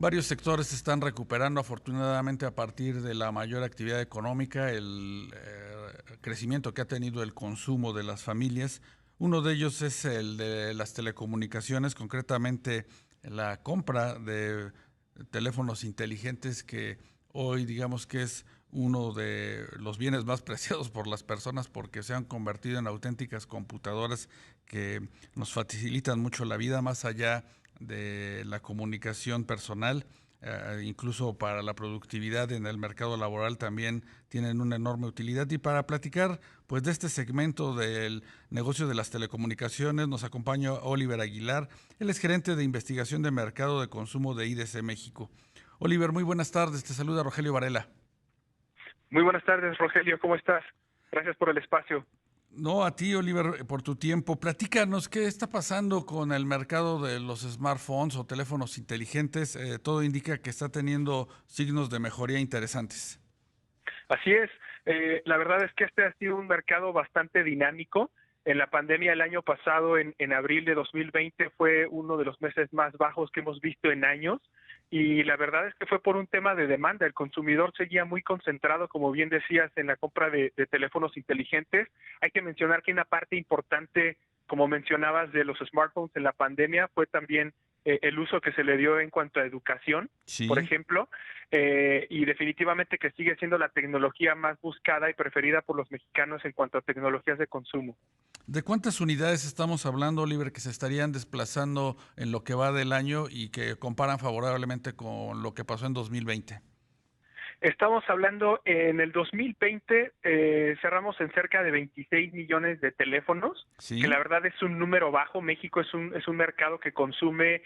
Varios sectores se están recuperando afortunadamente a partir de la mayor actividad económica, el crecimiento que ha tenido el consumo de las familias. Uno de ellos es el de las telecomunicaciones, concretamente la compra de teléfonos inteligentes, que hoy digamos que es uno de los bienes más preciados por las personas porque se han convertido en auténticas computadoras que nos facilitan mucho la vida más allá de la comunicación personal. Incluso para la productividad en el mercado laboral también tienen una enorme utilidad. Y para platicar pues de este segmento del negocio de las telecomunicaciones nos acompaña Oliver Aguilar. Él es gerente de investigación de mercado de consumo de IDC México. Oliver, muy buenas tardes. Te saluda Rogelio Varela. Muy buenas tardes, Rogelio. ¿Cómo estás? Gracias por el espacio. No, a ti, Oliver, por tu tiempo. Platícanos qué está pasando con el mercado de los smartphones o teléfonos inteligentes. Todo indica que está teniendo signos de mejoría interesantes. Así es. La verdad es que este ha sido un mercado bastante dinámico. En la pandemia el año pasado, en abril de 2020, fue uno de los meses más bajos que hemos visto en años. Y la verdad es que fue por un tema de demanda. El consumidor seguía muy concentrado, como bien decías, en la compra de teléfonos inteligentes. Hay que mencionar que una parte importante, como mencionabas, de los smartphones en la pandemia fue también el uso que se le dio en cuanto a educación, por Sí. ejemplo, y definitivamente que sigue siendo la tecnología más buscada y preferida por los mexicanos en cuanto a tecnologías de consumo. ¿De cuántas unidades estamos hablando, Oliver, que se estarían desplazando en lo que va del año y que comparan favorablemente con lo que pasó en 2020? Estamos hablando en el 2020, cerramos en cerca de 26 millones de teléfonos, que la Sí. verdad es un número bajo. México es un mercado que consume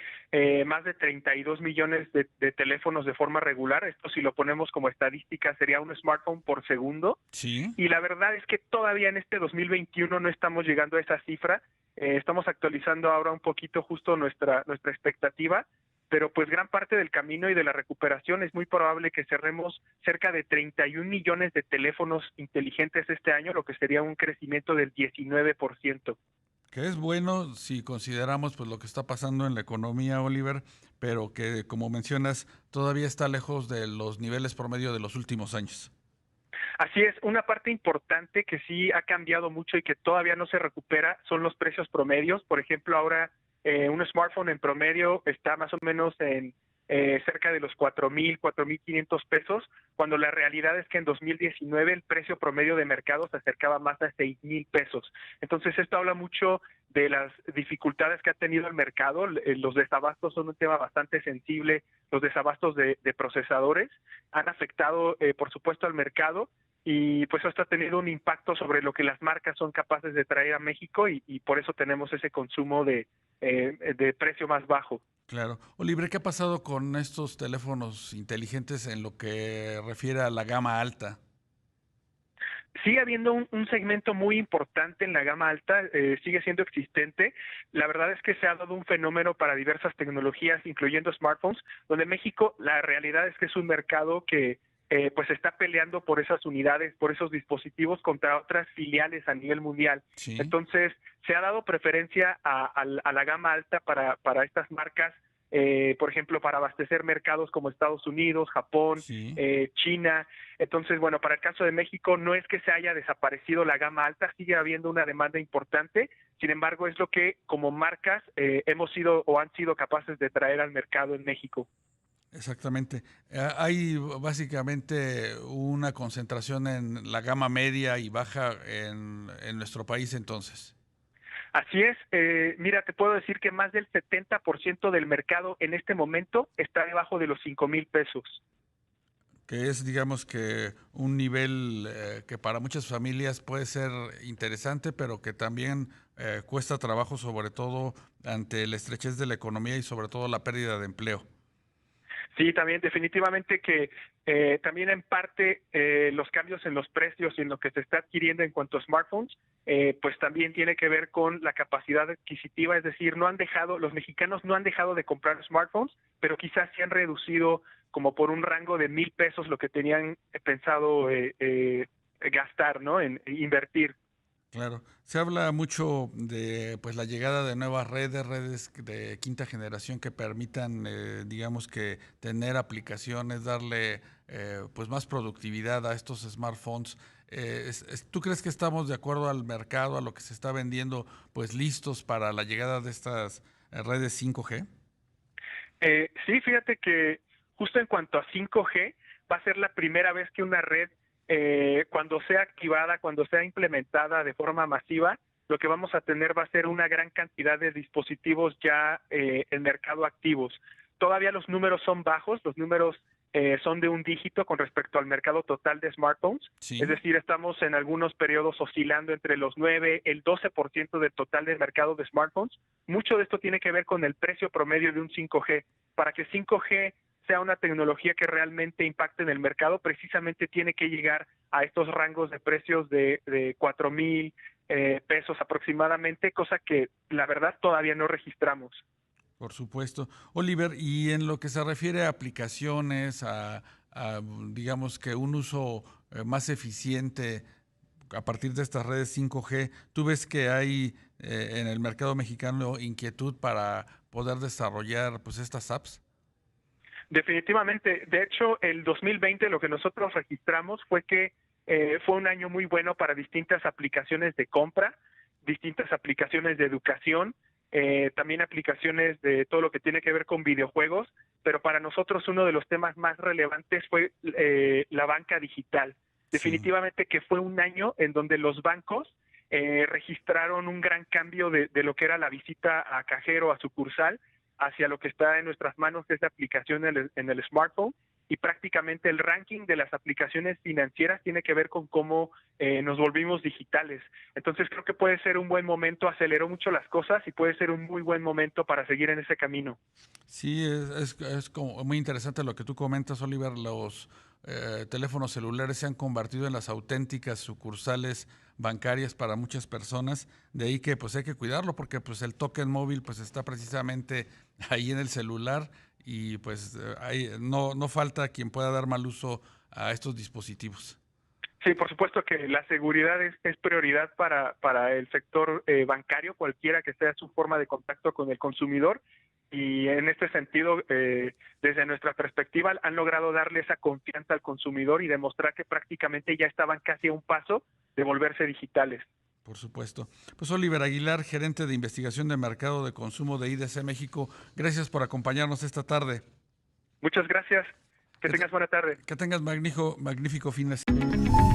más de 32 millones de teléfonos de forma regular. Esto, si lo ponemos como estadística, sería un smartphone por segundo. Sí. Y la verdad es que todavía en este 2021 no estamos llegando a esa cifra. Estamos actualizando ahora un poquito justo nuestra expectativa, pero pues gran parte del camino y de la recuperación es muy probable que cerremos cerca de 31 millones de teléfonos inteligentes este año, lo que sería un crecimiento del 19%. Que es bueno si consideramos pues lo que está pasando en la economía, Oliver, pero que como mencionas todavía está lejos de los niveles promedio de los últimos años. Así es, una parte importante que sí ha cambiado mucho y que todavía no se recupera son los precios promedios. Por ejemplo, ahora un smartphone en promedio está más o menos en cerca de los 4,000, 4,500 pesos, cuando la realidad es que en 2019 el precio promedio de mercado se acercaba más a 6,000 pesos. Entonces esto habla mucho de las dificultades que ha tenido el mercado. Los desabastos son un tema bastante sensible. Los desabastos de procesadores han afectado, por supuesto, al mercado, y pues esto ha tenido un impacto sobre lo que las marcas son capaces de traer a México, y por eso tenemos ese consumo de precio más bajo. Claro. Oliver, ¿qué ha pasado con estos teléfonos inteligentes en lo que refiere a la gama alta? Sigue habiendo un segmento muy importante en la gama alta, sigue siendo existente. La verdad es que se ha dado un fenómeno para diversas tecnologías, incluyendo smartphones, donde México, la realidad es que es un mercado que pues está peleando por esas unidades, por esos dispositivos contra otras filiales a nivel mundial. Sí. Entonces, se ha dado preferencia a la gama alta para estas marcas, por ejemplo, para abastecer mercados como Estados Unidos, Japón, Sí. China. Entonces, bueno, para el caso de México no es que se haya desaparecido la gama alta, sigue habiendo una demanda importante. Sin embargo, es lo que como marcas hemos sido o han sido capaces de traer al mercado en México. Exactamente. Hay básicamente una concentración en la gama media y baja en nuestro país entonces. Así es, mira, te puedo decir que más del 70% del mercado en este momento está debajo de los 5,000 pesos. Que es, digamos que, un nivel que para muchas familias puede ser interesante, pero que también cuesta trabajo, sobre todo ante la estrechez de la economía y sobre todo la pérdida de empleo. Sí, también definitivamente que también en parte los cambios en los precios y en lo que se está adquiriendo en cuanto a smartphones, pues también tiene que ver con la capacidad adquisitiva. Es decir, los mexicanos no han dejado de comprar smartphones, pero quizás se han reducido como por un rango de 1,000 pesos lo que tenían pensado gastar, ¿no? En invertir. Claro, se habla mucho de pues la llegada de nuevas redes de quinta generación que permitan, digamos que tener aplicaciones, darle pues más productividad a estos smartphones. ¿Tú crees que estamos de acuerdo al mercado, a lo que se está vendiendo, pues listos para la llegada de estas redes 5G? Sí, fíjate que justo en cuanto a 5G, va a ser la primera vez que una red, cuando sea activada, cuando sea implementada de forma masiva, lo que vamos a tener va a ser una gran cantidad de dispositivos ya en mercado activos. Todavía los números son bajos, los números son de un dígito con respecto al mercado total de smartphones, es Sí. decir, estamos en algunos periodos oscilando entre los 9, el 12% del total del mercado de smartphones. Mucho de esto tiene que ver con el precio promedio de un 5G. Para que 5G sea una tecnología que realmente impacte en el mercado, precisamente tiene que llegar a estos rangos de precios de 4,000 pesos aproximadamente, cosa que la verdad todavía no registramos. Por supuesto. Oliver, y en lo que se refiere a aplicaciones, digamos que un uso más eficiente a partir de estas redes 5G, ¿tú ves que hay en el mercado mexicano inquietud para poder desarrollar pues estas apps? Definitivamente. De hecho, el 2020 lo que nosotros registramos fue que fue un año muy bueno para distintas aplicaciones de compra, distintas aplicaciones de educación, también aplicaciones de todo lo que tiene que ver con videojuegos, pero para nosotros uno de los temas más relevantes fue la banca digital. Sí. Definitivamente que fue un año en donde los bancos registraron un gran cambio de lo que era la visita a cajero, a sucursal, hacia lo que está en nuestras manos, que es la aplicación en el smartphone, y prácticamente el ranking de las aplicaciones financieras tiene que ver con cómo nos volvimos digitales. Entonces creo que puede ser un buen momento, aceleró mucho las cosas y puede ser un muy buen momento para seguir en ese camino. Sí, es como muy interesante lo que tú comentas, Oliver. Los teléfonos celulares se han convertido en las auténticas sucursales bancarias para muchas personas. De ahí que pues hay que cuidarlo porque pues el token móvil pues está precisamente ahí en el celular y pues no falta quien pueda dar mal uso a estos dispositivos. Sí, por supuesto que la seguridad es prioridad para el sector bancario, cualquiera que sea su forma de contacto con el consumidor. Y en este sentido, desde nuestra perspectiva, han logrado darle esa confianza al consumidor y demostrar que prácticamente ya estaban casi a un paso de volverse digitales. Por supuesto. Pues Oliver Aguilar, gerente de investigación de mercado de consumo de IDC México, gracias por acompañarnos esta tarde. Muchas gracias. Que Que, te- tengas buena tarde. que tengas magnífico fin de semana.